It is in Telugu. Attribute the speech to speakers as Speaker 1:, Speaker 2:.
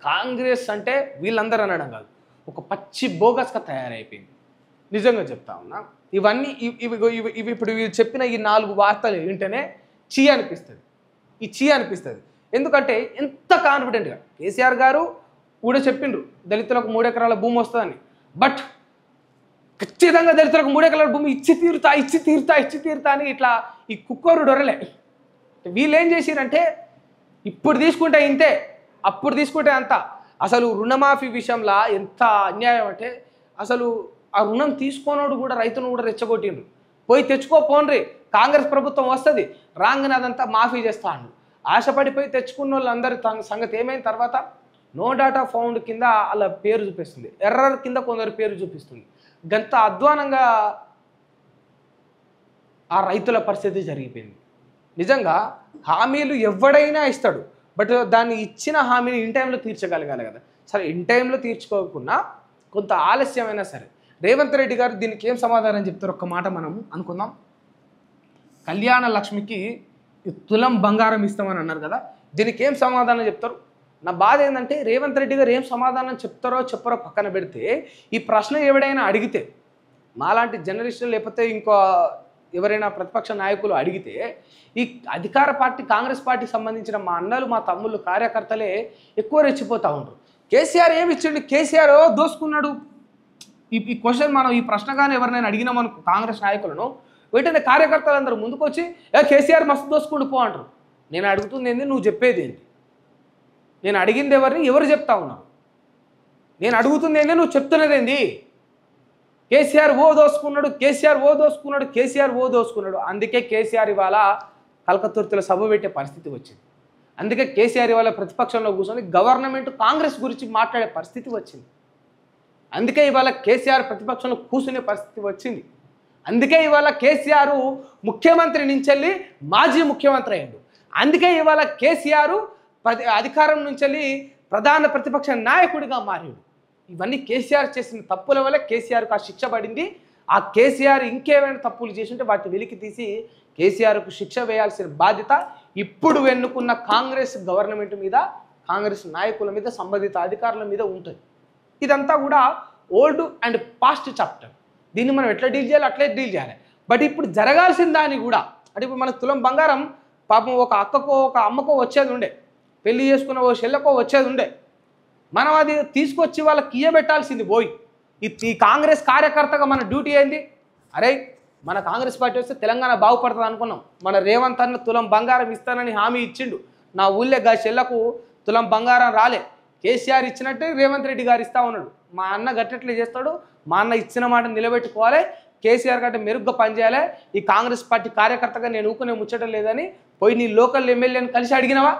Speaker 1: కాంగ్రెస్ అంటే వీళ్ళందరూ అనడం కాదు, ఒక పచ్చి బోగస్గా తయారైపోయింది. నిజంగా చెప్తా ఉన్నా. ఇవన్నీ ఇవి ఇప్పుడు వీళ్ళు చెప్పిన ఈ 4 వార్తలు వింటేనే చీ అనిపిస్తుంది. ఈ చీ అనిపిస్తుంది. ఎందుకంటే ఎంత కాన్ఫిడెంట్గా కేసీఆర్ గారు కూడా చెప్పిండ్రు దళితులకు 3 ఎకరాల భూమి వస్తుందని. బట్ ఖచ్చితంగా దళితులకు 3 ఎకరాల భూమి ఇచ్చి తీరుతా అని ఇట్లా ఈ కుక్కరు డొరలే. వీళ్ళు ఏం చేసిరంటే ఇప్పుడు తీసుకుంటే ఇంతే, అప్పుడు తీసుకుంటే అంత. అసలు రుణమాఫీ విషయంలో ఎంత అన్యాయం అంటే అసలు ఆ రుణం తీసుకోనోడు కూడా రైతును కూడా రెచ్చగొట్టిండ్రు. పోయి తెచ్చుకోపోండ్రి, కాంగ్రెస్ ప్రభుత్వం వస్తుంది రాగానే అదంతా మాఫీ చేస్తా అండు. ఆశపడిపోయి తెచ్చుకున్న వాళ్ళందరి సంగతి ఏమైన తర్వాత నో డాటా ఫౌండ్ కింద అలా పేరు చూపిస్తుంది, ఎర్రర్ కింద కొందరు పేరు చూపిస్తుంది. గంత అధ్వానంగా ఆ రైతుల పరిస్థితి జరిగిపోయింది. నిజంగా హామీలు ఎవడైనా ఇస్తాడు, బట్ దాన్ని ఇచ్చిన హామీని ఇన్ టైంలో తీర్చగలగాలి కదా. సరే ఇన్ టైంలో తీర్చుకోకుండా కొంత ఆలస్యమైనా సరే రేవంత్ రెడ్డి గారు దీనికి ఏం సమాధానం చెప్తారు ఒక్క మాట మనం అనుకుందాం. కళ్యాణ లక్ష్మికి తులం బంగారం ఇస్తామని అన్నారు కదా, దీనికి ఏం సమాధానం చెప్తారు? నా బాధ ఏంటంటే రేవంత్ రెడ్డి గారు ఏం సమాధానం చెప్తారో చెప్పరో పక్కన పెడితే ఈ ప్రశ్న ఎవడైనా అడిగితే, మాలాంటి జర్నలిస్టులు లేకపోతే ఇంకో ఎవరైనా ప్రతిపక్ష నాయకులు అడిగితే ఈ అధికార పార్టీ కాంగ్రెస్ పార్టీకి సంబంధించిన మా అన్నలు మా తమ్ముళ్ళు కార్యకర్తలే ఎక్కువ రెచ్చిపోతూ ఉంటారు. కేసీఆర్ ఏమి ఇచ్చిండు, కేసీఆర్ దోసుకున్నాడు. ఈ క్వశ్చన్ మనం ఈ ప్రశ్న కానీ ఎవరినైనా అడిగినామనుకో కాంగ్రెస్ నాయకులను, వెంటనే కార్యకర్తలు అందరూ ముందుకు వచ్చి కేసీఆర్ మస్తు దోసుకుంటూ పో అంటారు. నేను అడుగుతుంది ఏంది, నువ్వు చెప్పేది ఏంటి? నేను అడిగింది ఎవరిని, ఎవరు చెప్తా ఉన్నారు? నేను అడుగుతుంది ఏంది, నువ్వు చెప్తున్నది ఏంది? కేసీఆర్ దోసుకున్నాడు. అందుకే కేసీఆర్ ఇవాళ కల్కతుర్తిలో సభ పెట్టే పరిస్థితి వచ్చింది. అందుకే కేసీఆర్ ఇవాళ ప్రతిపక్షంలో కూర్చొని గవర్నమెంట్ కాంగ్రెస్ గురించి మాట్లాడే పరిస్థితి వచ్చింది. అందుకే ఇవాళ కేసీఆర్ ప్రతిపక్షంలో కూర్చునే పరిస్థితి వచ్చింది. అందుకే ఇవాళ కేసీఆర్ ముఖ్యమంత్రి నుంచి వెళ్ళి మాజీ ముఖ్యమంత్రి అయ్యాడు. అందుకే ఇవాళ కేసీఆర్ అధికారం నుంచి వెళ్ళి ప్రధాన ప్రతిపక్ష నాయకుడిగా మారాడు. ఇవన్నీ కేసీఆర్ చేసిన తప్పుల వల్ల కేసీఆర్కు ఆ శిక్ష పడింది. ఆ కేసీఆర్ ఇంకేమైనా తప్పులు చేసింటే వాటిని వెలికి తీసి కేసీఆర్కు శిక్ష వేయాల్సిన బాధ్యత ఇప్పుడు ఎన్నుకున్న కాంగ్రెస్ గవర్నమెంట్ మీద, కాంగ్రెస్ నాయకుల మీద, సంబంధిత అధికారుల మీద ఉంటుంది. ఇదంతా కూడా ఓల్డ్ అండ్ పాస్ట్ చాప్టర్. దీన్ని మనం ఎట్లా డీల్ చేయాలి అట్లే డీల్ చేయాలి. బట్ ఇప్పుడు జరగాల్సిన దాన్ని కూడా అంటే ఇప్పుడు మనకు తులం బంగారం పాపం ఒక అక్కకో ఒక అమ్మకో వచ్చేది ఉండే, పెళ్లి చేసుకున్న ఓ చెల్లెకో వచ్చేది ఉండే. మనం అది తీసుకొచ్చి వాళ్ళకి ఇయ్యబెట్టాల్సింది పోయి ఈ కాంగ్రెస్ కార్యకర్తగా మన డ్యూటీ ఏంది? అరే మన కాంగ్రెస్ పార్టీ వస్తే తెలంగాణ బాగుపడుతుంది అనుకున్నాం. మన రేవంత్ అన్న తులం బంగారం ఇస్తానని హామీ ఇచ్చిండు. నా ఊళ్ళో గా చెల్లకు తులం బంగారం రాలే. కేసీఆర్ ఇచ్చినట్టే రేవంత్ రెడ్డి గారు ఇస్తా ఉన్నాడు. మా అన్న గట్టెట్లే చేస్తాడు, మా అన్న ఇచ్చిన మాట నిలబెట్టుకోవాలి, కేసీఆర్ కంటే మెరుగ్గా పనిచేయాలి. ఈ కాంగ్రెస్ పార్టీ కార్యకర్తగా నేను ఊకునే ముచ్చటం లేదని పోయి నీ లోకల్ ఎమ్మెల్యేని కలిసి అడిగినవా?